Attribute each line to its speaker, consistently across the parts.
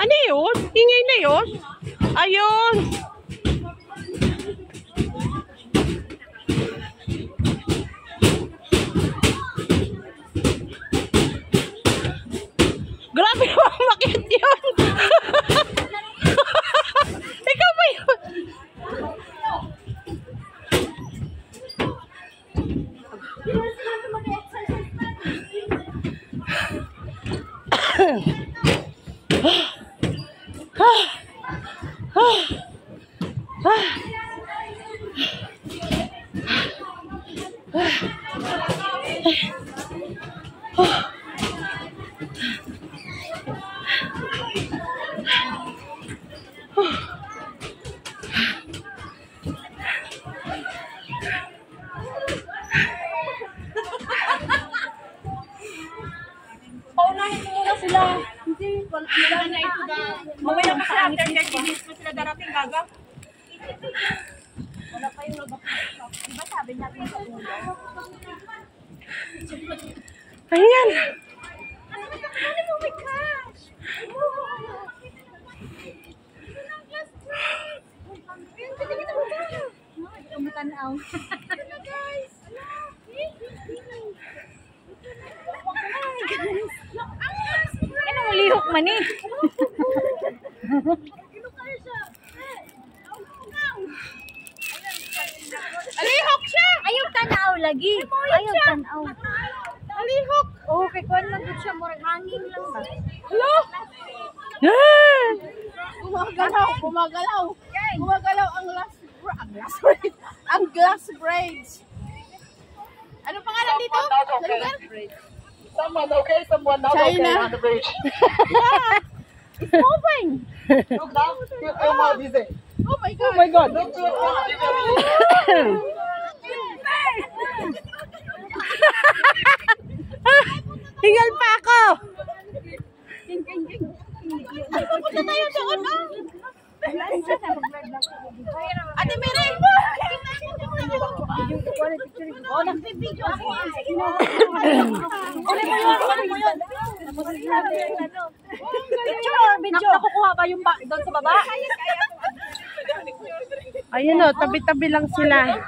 Speaker 1: Ano yun? Ingay na yun? Ayun! Grabe naman makit yun! Ikaw ba yun?
Speaker 2: Paunahin mo muna sila. Hindi, wala na ito na. Mawala pa sila after 30 minutes pa sila darating, gaga. Wala pa yung nag-workshop. Diba sabi natin sa ulo?
Speaker 1: Ayan!
Speaker 2: Ano mo, my gosh! Matanaw. Guys! Ano mo lihok man eh?
Speaker 1: Alihok siya!
Speaker 2: Ayaw tanaw lagi. Ayaw tanaw.
Speaker 1: Alihok!
Speaker 2: Oh, kay kuwan lang gud siya murag hangin lang ba?
Speaker 1: Hello? Ah!
Speaker 3: Gumagalaw, gumagalaw. Gumagalaw ang glass braids. Ano pangalan dito?
Speaker 4: Someone okay, someone not
Speaker 3: China.
Speaker 4: okay on the bridge.
Speaker 3: Yeah, it's moving.
Speaker 4: Look now, look how busy.
Speaker 3: Oh my god.
Speaker 1: Oh my God!
Speaker 4: Look to
Speaker 1: Hingal pa ako!
Speaker 3: Punta tayo doon, oh. Ate Mire! Oh, nagpipidyo ako. Uli mo yun.
Speaker 2: Video. Nakukuha ba yung doon sa baba?
Speaker 1: Ayun o, tabi-tabi lang sila.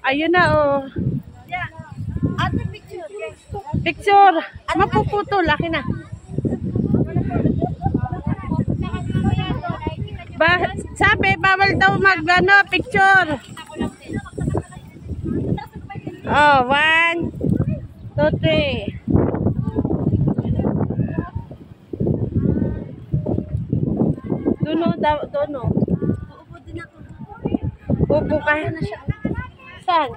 Speaker 1: Ayun na o.
Speaker 3: Ate picture.
Speaker 1: Picture! Mapuputo, laki na. Sabi, bawal daw picture. Oh, 1, 2, 3. Dono. Upo ka. Saan?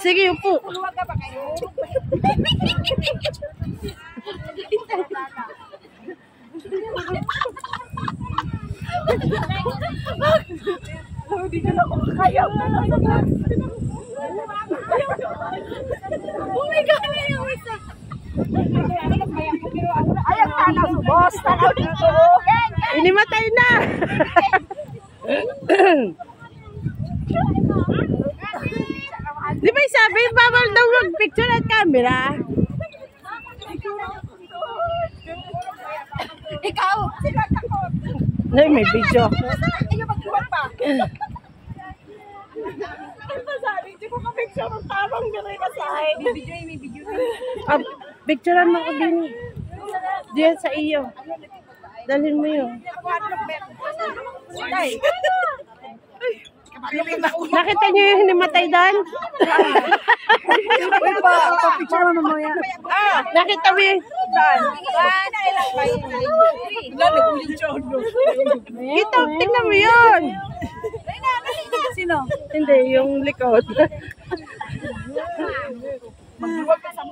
Speaker 1: Sige, upo.
Speaker 3: Hindi ko na kaya. Oh my God, ayaw isa. Ayaw tanaw, boss. Tanaw dito.
Speaker 1: Inimatay na. Di ba sabi, bawal daw mag-picture at camera?
Speaker 3: Ikaw, sila takot.
Speaker 1: Ay, may video.
Speaker 3: Ayaw mag-iwan pa. Ano ba sabi? Hindi ko ka-picture ng tarong gano'y masahe.
Speaker 2: May video.
Speaker 1: Ah, picturean mo ko din. Diyan sa iyo. Dalhin mo yun. Nakita niyo yung hinimatay doon?
Speaker 2: Picture mo mo yan.
Speaker 1: Nakita mo yun? Kita, tingnan mo yun.
Speaker 2: Sino?
Speaker 1: Hindi, yung likod.
Speaker 3: Magluwag ka sa mo.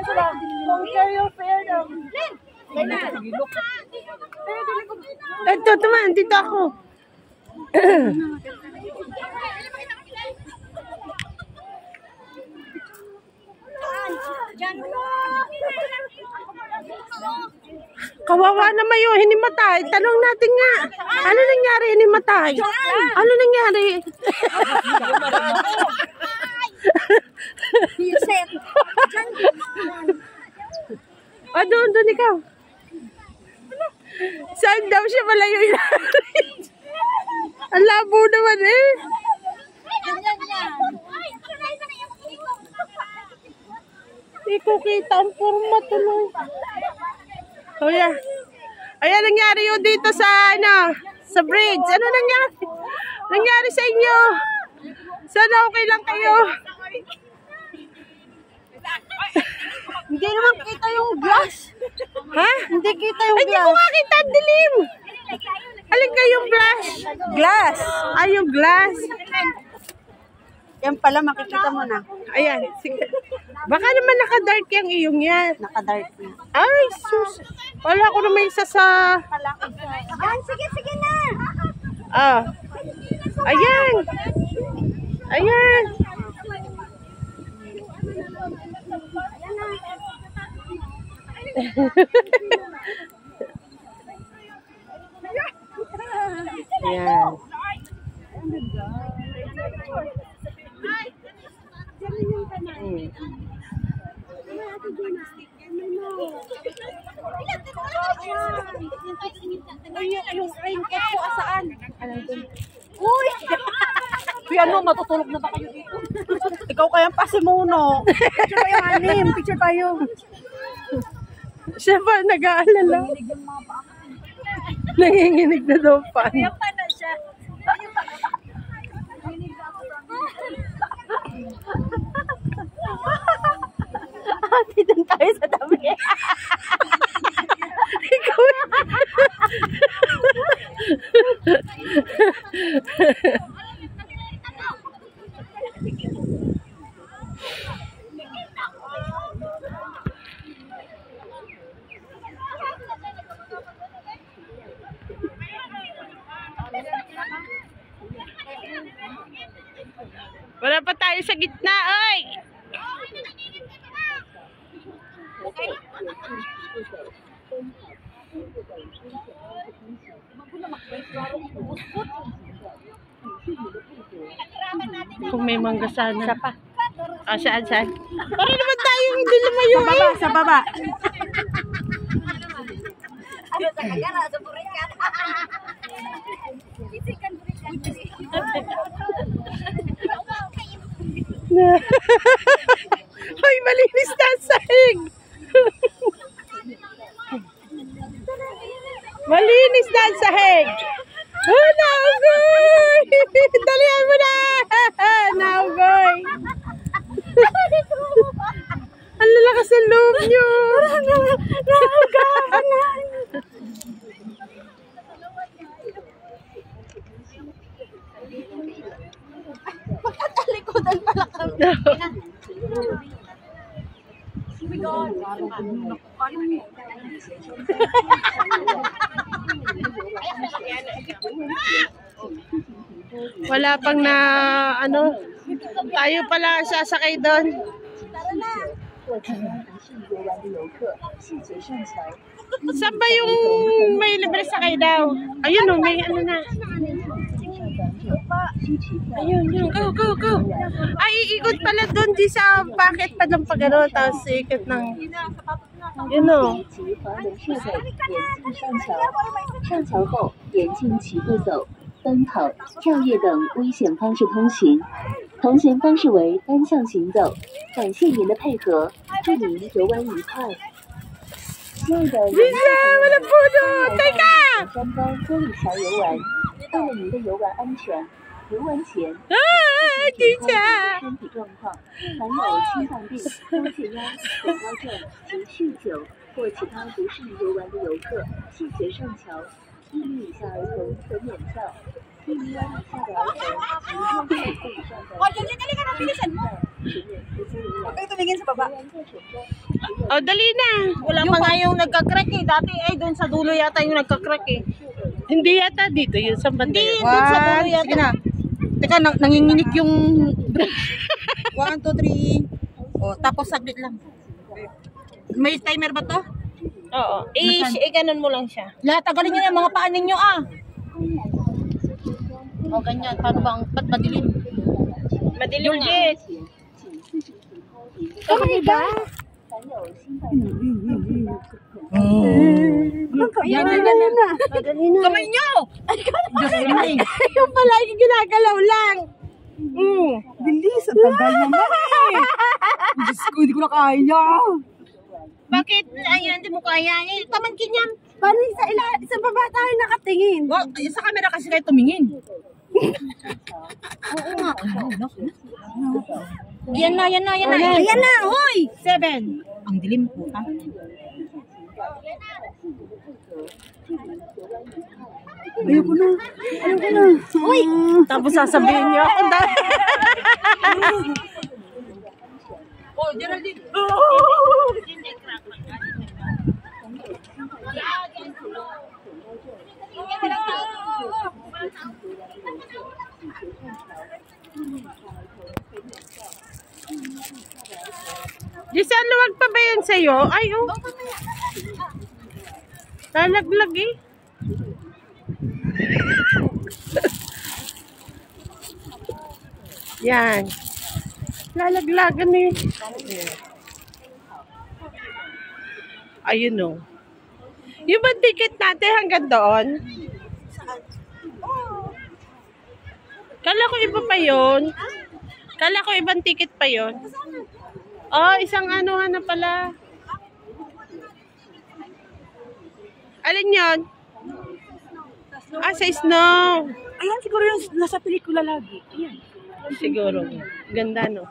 Speaker 3: Compare your fair daw.
Speaker 1: Ito, tumaan, dito ako. Kawawa naman yung hinimatay. Tanong natin nga. Ano nangyari hinimatay? Ano nangyari? Doon ikaw. Saan daw siya malayo yun? Ang labo naman eh. Hindi ko kita ang forma tuloy. Oh yeah. Ayan nangyari yun dito sa sa bridge. Ano nangyari? Nangyari sa inyo? Sana okay lang kayo?
Speaker 3: Hindi naman kita yung glass.
Speaker 1: Ha?
Speaker 3: Hindi kita yung
Speaker 1: Hindi ko nga kita, ang dilim. Alin kayong flash?
Speaker 3: glass.
Speaker 1: Ay, yung glass.
Speaker 3: Yan pala, makikita mo na.
Speaker 1: Ayan, sige. Baka naman naka-dark yung iyong yan.
Speaker 3: Naka-dark na.
Speaker 1: Ay, sus. Wala ko naman isa sa...
Speaker 3: Yan, sige na.
Speaker 1: Ah. Ayan. Ayan. Ayan.
Speaker 3: Yung raincoat ko asaan? Uy! Uy, matutulog na ba kayo dito? Ikaw kayang pasimuno. Picture tayo, anim. Picture tayo.
Speaker 1: Siya ba nag-aalala? Nanginginig na daw pa.
Speaker 3: Ate, dun tayo sa tabi.
Speaker 1: Ikaw. Wala pa tayo sa gitna, oy! Kung may mangga sana.
Speaker 3: Isa pa.
Speaker 1: Ah, saan? Para naman tayo hindi lumayo
Speaker 3: Sa baba, sa baba.
Speaker 1: Hoy, malinis na ang sahig. Malinis na ang sahig. Oh, naugoy! Dalihan mo na! Naugoy! Ang lalakas ng loob nyo! Naugoy!
Speaker 3: Magkatalikodan pala kami.
Speaker 1: Wala pang na ano, tayo pala ang sasakay doon. Saan ba yung may libre sakay daw? Ayun o, may ano na. Ayun, yun. Go. Ay, iikot pala doon di sa bakit pa lang pag ano, tapos ikot ng, yun o.
Speaker 5: 上桥后，严禁齐步走、奔跑、跳跃等危险方式通行。同行方式为单向行走。感谢您的配合，祝您游玩愉快。亲爱的游
Speaker 1: Lisa, wala po doon! Teka!
Speaker 5: 山包玻璃桥游玩，为了您的游玩安全，游玩前
Speaker 1: Ay,
Speaker 5: 健
Speaker 1: Lisa!
Speaker 5: 康身体状况，含有心脏病、高血压、血高症及酗酒或其他不适宜游玩的游客，谢绝上桥。1米以下儿童可免票，1米以下的儿童及6岁以上的
Speaker 3: Huwag kayo tumingin sa baba.
Speaker 1: Oh, dali na.
Speaker 3: Wala pa nga yung nagka-crack eh. Dati ay doon sa dulo yata yung nagka-crack eh.
Speaker 1: Hindi yata dito yun sa banda.
Speaker 3: Hindi, doon sa dulo yata. Sige na. Teka, nanginginig yung 1, 2, 3. O, tapos saglit lang. May timer ba to?
Speaker 1: Oo. Ganun mo lang siya.
Speaker 3: Tagalin nyo na yung mga paan ninyo ah. O ganyan, paano ba? Ba't madilim?
Speaker 1: Madilim na. Kami ba?
Speaker 3: Yan. Kamay nyo!
Speaker 1: Yung pala, yung ginagalaw lang.
Speaker 3: Bilis, ang tagal naman eh. Diyos ko, hindi ko na kaya.
Speaker 1: Bakit? Ayun, hindi mo kaya. Tamangkin yan.
Speaker 2: Paano sa baba tayo nakatingin?
Speaker 3: Sa camera kasi kayo tumingin. Yan na.
Speaker 2: Ayan na, hoy!
Speaker 3: 7. Ang dilim po. Ayoko na.
Speaker 2: Uy!
Speaker 1: Tapos sasabihin niyo ako dahil.
Speaker 3: Oh, Geraldine.
Speaker 1: Giselle, luwag pa ba yan sa'yo? Ay, oh. Lalaglag eh. Yan. Lalaglagan eh. Ayun oh. Yung ba ticket natin hanggang doon? Kala ko iba pa yun. Kala ko ibang ticket pa yun. Oh, isang anuhan na pala. Alin yun? Sa snow.
Speaker 3: Ayan, siguro yung nasa pelikula lagi. Ayan.
Speaker 1: Siguro. Ganda, no?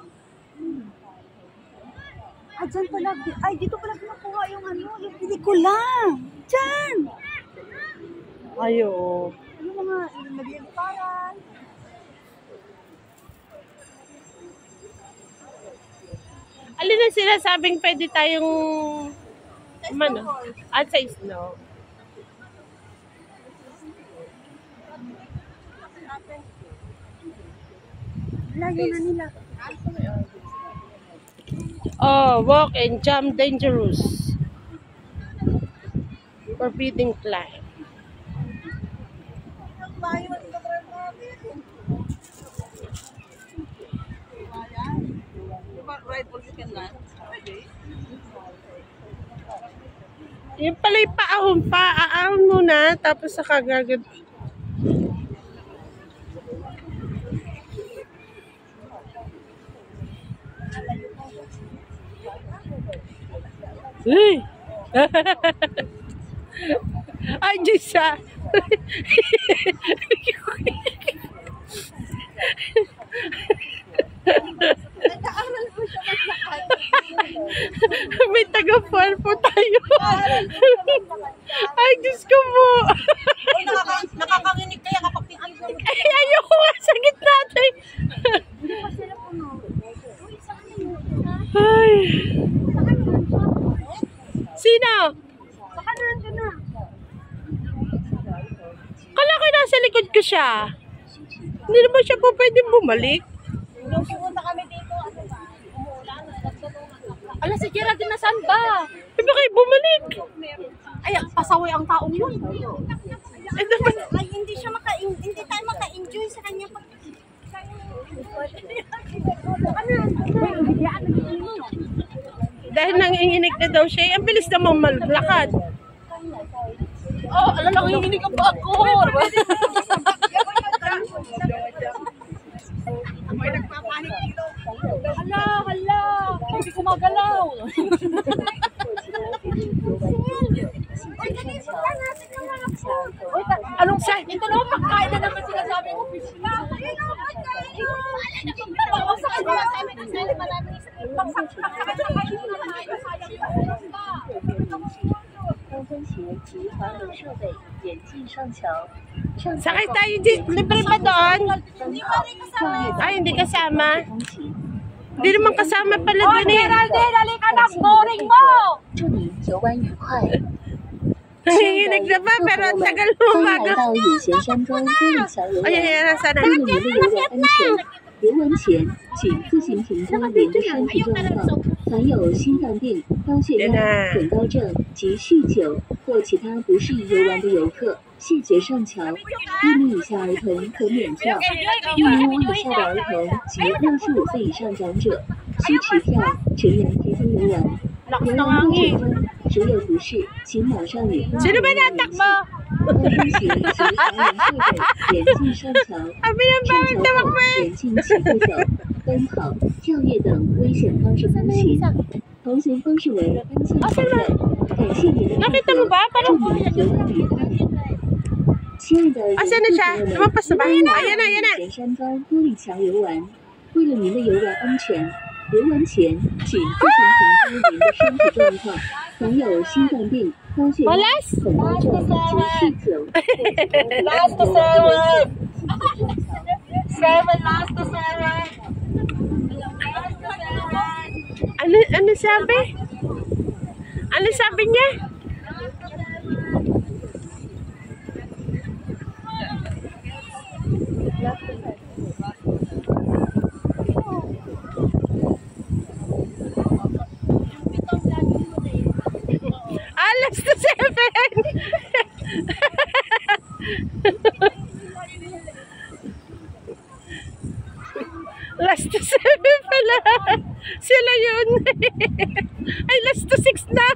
Speaker 2: Dyan pala. Ay, dito pala nakuha yung yung pelikula. Dyan!
Speaker 1: Ayo.
Speaker 2: Yung mga naglimparan.
Speaker 1: Alin na sila sabing pwede tayong at sa snow.
Speaker 2: Layo na nila.
Speaker 1: Oh, walk and jump dangerous. Forbidden climb. Yung pala yung paahon pa. Aahon muna, tapos saka gagad. Uy! Ay, Diyos ah! May taga-fall po tayo. Ay, Diyos ko po.
Speaker 3: Nakakanginig kaya kapag tinanong.
Speaker 1: Ay, ayoko nga sa gitna natin. Ay. Sino? Kala ko nasa likod ko siya. Hindi naman siya po pwedeng bumalik.
Speaker 2: Nung pumunta kami dito, umuulan,
Speaker 3: Ala, si Geraldine nasaan ba?
Speaker 1: Eh, bakit bumalik?
Speaker 3: Ay, pasaway ang taong yun.
Speaker 1: Eh, dapat...
Speaker 2: Ay, hindi tayo maka-enjoy sa kanya pag...
Speaker 1: Dahil nanginginig na daw siya, ang bilis naman maglakad.
Speaker 3: Oh, ala, nanginginig ang bag ko. May nagpapanik dito. Hala. Hindi ko magalaw. Anong sa? Ito naman pagkain na naman sinasabi ko.
Speaker 1: Sakay tayo dito. Libre ba doon? Ay, hindi kasama. Hindi naman kasama pala doon eh.
Speaker 3: Geraldine, halika na. Boring mo.
Speaker 1: Nanginginig na ba? Pero ang tagal mo umaga. Ay, nasa na.
Speaker 5: 游玩前请自行评估您的身体状况。凡有心脏病、高血压、恐高症及酗酒或其他不适宜游玩的游客，谢绝上桥。1米以下儿童可免票，1米5以下的儿童及65岁以上长者需持票。成人提供游玩。游玩过程中如有不适，请马上与工作人员联系。高风险及防人设备严禁上桥。上桥后严禁骑步走、奔跑、跳跃等危险方式通行。同行方式为单线行走。感谢您的配合，祝您游玩愉快。亲爱的游客朋友们，欢迎来到圆山高玻璃桥游玩。为了您的游玩安全，游玩前请自行评估您的身体状况。凡有心脏病、高血压、恐高症及酗酒，
Speaker 4: Last to 7. 7, last to 7.
Speaker 1: Ano sabi? Ano sabi niya? Alas to 7. Last to 7 pala. Sila yun. Ay, last to 6 na.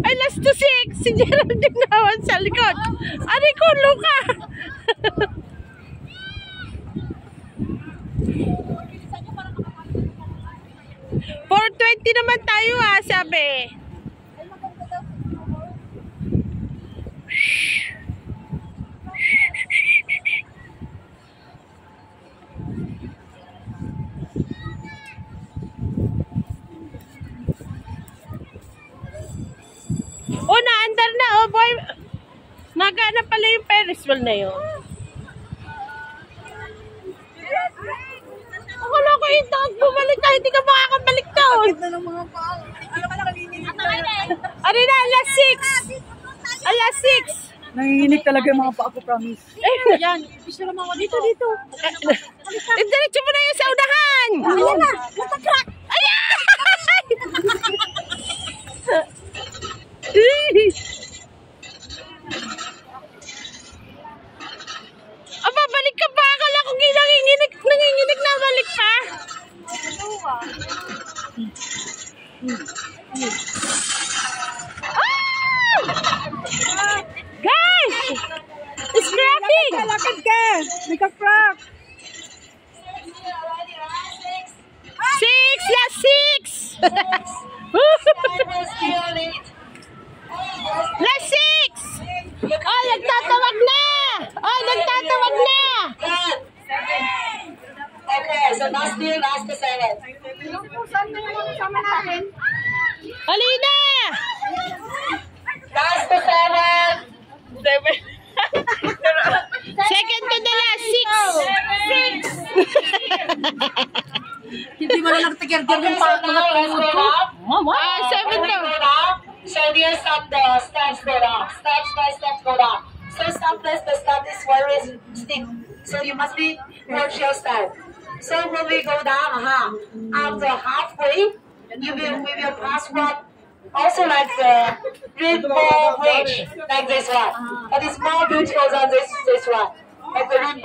Speaker 1: Ay, last to 6. Si Geraldine naman sa likod. Ari ko, Luka. 4:20 naman tayo sabi. Oh, naandar na, oh boy. Nagana pala yung Ferris wheel na yun. Akala ko ito, bumalik ka, hindi ka makakabalik doon. Ano na, alas 6. Alas 6.
Speaker 3: Nanginginig talaga yung mga paa ko, promise.
Speaker 2: Yan, gusto naman ako dito.
Speaker 1: Diretso mo na yun sa unahan.
Speaker 2: Ayan na, natatrack.
Speaker 1: Aba, balik ka pa. Akala ko nanginginig na balik pa. Guys! It's cracking!
Speaker 3: Lakad ka! May ka-crack!
Speaker 1: 6! Last 6! Last 6! Oh, nagtatawag na! Oh, nagtatawag na!
Speaker 4: Okay, so last year, last to 7.
Speaker 1: Alina!
Speaker 4: Last to 7.
Speaker 1: Second to the last 6!
Speaker 3: Hindi mo na nagtigir-gir yung mga tuhod ko.
Speaker 1: Ah, 7 to.
Speaker 4: So dear stop there, steps go down, steps by steps go down. So stop this, the stop is very steep. So you must be watch your step. So when we go down, after halfway, we will pass one. Also like the rainbow bridge, like this one. But it's more beautiful than this one. Like the rainbow.